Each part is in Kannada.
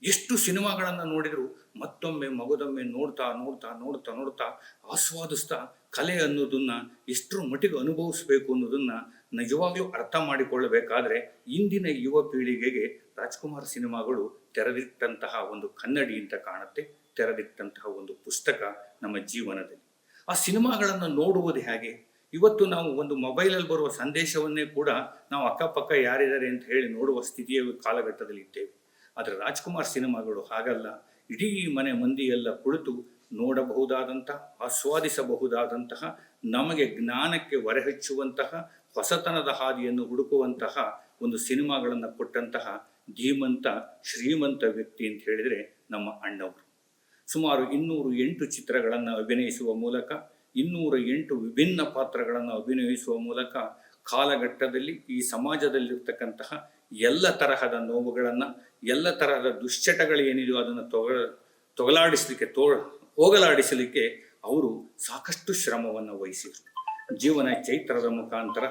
ಎಷ್ಟು ಸಿನಿಮಾಗಳನ್ನು ನೋಡಿದರೂ ಮತ್ತೊಮ್ಮೆ ಮಗದೊಮ್ಮೆ ನೋಡ್ತಾ ನೋಡ್ತಾ ನೋಡ್ತಾ ನೋಡ್ತಾ ಆಸ್ವಾದಿಸ್ತಾ ಕಲೆ ಅನ್ನೋದನ್ನು ಎಷ್ಟರ ಮಟ್ಟಿಗೆ ಅನುಭವಿಸಬೇಕು ಅನ್ನೋದನ್ನು ನಿಜವಾಗ್ಲೂ ಅರ್ಥ ಮಾಡಿಕೊಳ್ಳಬೇಕಾದ್ರೆ ಇಂದಿನ ಯುವ ಪೀಳಿಗೆಗೆ ರಾಜ್ಕುಮಾರ್ ಸಿನಿಮಾಗಳು ತೆರೆದಿಟ್ಟಂತಹ ಒಂದು ಕನ್ನಡಿ ಅಂತ ಕಾಣುತ್ತೆ, ತೆರೆದಿಟ್ಟಂತಹ ಒಂದು ಪುಸ್ತಕ ನಮ್ಮ ಜೀವನದಲ್ಲಿ. ಆ ಸಿನಿಮಾಗಳನ್ನು ನೋಡುವುದು ಹೇಗೆ? ಇವತ್ತು ನಾವು ಒಂದು ಮೊಬೈಲಲ್ಲಿ ಬರುವ ಸಂದೇಶವನ್ನೇ ಕೂಡ ನಾವು ಅಕ್ಕಪಕ್ಕ ಯಾರಿದ್ದಾರೆ ಅಂತ ಹೇಳಿ ನೋಡುವ ಸ್ಥಿತಿಯ ಕಾಲಘಟ್ಟದಲ್ಲಿ ಇದ್ದೇವೆ. ಆದರೆ ರಾಜ್ಕುಮಾರ್ ಸಿನಿಮಾಗಳು ಹಾಗಲ್ಲ. ಇಡೀ ಮನೆ ಮಂದಿಯೆಲ್ಲ ಕುಳಿತು ನೋಡಬಹುದಾದಂತಹ, ಆಸ್ವಾದಿಸಬಹುದಾದಂತಹ, ನಮಗೆ ಜ್ಞಾನಕ್ಕೆ ಹೊರಹೆಚ್ಚುವಂತಹ, ಹೊಸತನದ ಹಾದಿಯನ್ನು ಹುಡುಕುವಂತಹ ಒಂದು ಸಿನಿಮಾಗಳನ್ನು ಕೊಟ್ಟಂತಹ ಧೀಮಂತ ಶ್ರೀಮಂತ ವ್ಯಕ್ತಿ ಅಂತ ಹೇಳಿದರೆ ನಮ್ಮ ಅಣ್ಣವರು. ಸುಮಾರು 208 ಚಿತ್ರಗಳನ್ನು ಅಭಿನಯಿಸುವ ಮೂಲಕ, 208 ವಿಭಿನ್ನ ಪಾತ್ರಗಳನ್ನು ಅಭಿನಯಿಸುವ ಮೂಲಕ ಕಾಲಘಟ್ಟದಲ್ಲಿ ಈ ಸಮಾಜದಲ್ಲಿರ್ತಕ್ಕಂತಹ ಎಲ್ಲ ತರಹದ ನೋವುಗಳನ್ನು, ಎಲ್ಲ ತರಹದ ದುಶ್ಚಟಗಳು ಏನಿದೆಯೋ ಅದನ್ನು ಹೋಗಲಾಡಿಸಲಿಕ್ಕೆ ಅವರು ಸಾಕಷ್ಟು ಶ್ರಮವನ್ನು ವಹಿಸಿದರು. ಜೀವನ ಚೈತ್ರದ ಮುಖಾಂತರ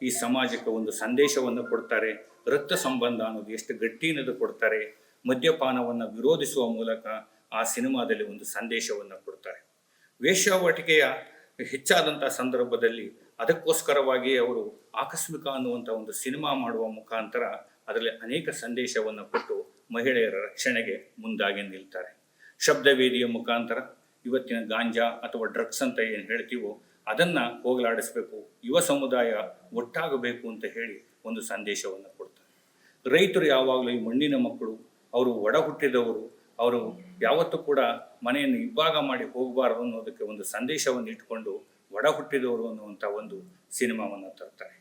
ಈ ಸಮಾಜಕ್ಕೆ ಒಂದು ಸಂದೇಶವನ್ನು ಕೊಡ್ತಾರೆ. ರಕ್ತ ಸಂಬಂಧ ಅನ್ನೋದು ಎಷ್ಟು ಗಟ್ಟಿ ಅನ್ನೋದು ಕೊಡ್ತಾರೆ. ಮದ್ಯಪಾನವನ್ನು ವಿರೋಧಿಸುವ ಮೂಲಕ ಆ ಸಿನಿಮಾದಲ್ಲಿ ಒಂದು ಸಂದೇಶವನ್ನು ಕೊಡ್ತಾರೆ. ವೇಶ್ಯಾವಾಟಿಕೆಯ ಹೆಚ್ಚಾದಂಥ ಸಂದರ್ಭದಲ್ಲಿ ಅದಕ್ಕೋಸ್ಕರವಾಗಿ ಅವರು ಆಕಸ್ಮಿಕ ಅನ್ನುವಂಥ ಒಂದು ಸಿನಿಮಾ ಮಾಡುವ ಮುಖಾಂತರ ಅದರಲ್ಲಿ ಅನೇಕ ಸಂದೇಶವನ್ನು ಕೊಟ್ಟು ಮಹಿಳೆಯರ ರಕ್ಷಣೆಗೆ ಮುಂದಾಗಿ ನಿಲ್ತಾರೆ. ಶಬ್ದವೇದಿಯ ಮುಖಾಂತರ ಇವತ್ತಿನ ಗಾಂಜಾ ಅಥವಾ ಡ್ರಗ್ಸ್ ಅಂತ ಏನು ಹೇಳ್ತೀವೋ ಅದನ್ನು ಹೋಗಲಾಡಿಸಬೇಕು, ಯುವ ಸಮುದಾಯ ಒಟ್ಟಾಗಬೇಕು ಅಂತ ಹೇಳಿ ಒಂದು ಸಂದೇಶವನ್ನು ಕೊಡ್ತಾರೆ. ರೈತರು ಯಾವಾಗಲೂ ಈ ಮಣ್ಣಿನ ಮಕ್ಕಳು, ಅವರು ಒಡ ಹುಟ್ಟಿದವರು, ಅವರು ಯಾವತ್ತೂ ಕೂಡ ಮನೆಯನ್ನು ಇಬ್ಬಾಗ ಮಾಡಿ ಹೋಗಬಾರದು ಅನ್ನೋದಕ್ಕೆ ಒಂದು ಸಂದೇಶವನ್ನು ಇಟ್ಕೊಂಡು ಒಡ ಹುಟ್ಟಿದವರು ಅನ್ನುವಂಥ ಒಂದು ಸಿನಿಮಾವನ್ನು ತರ್ತಾರೆ.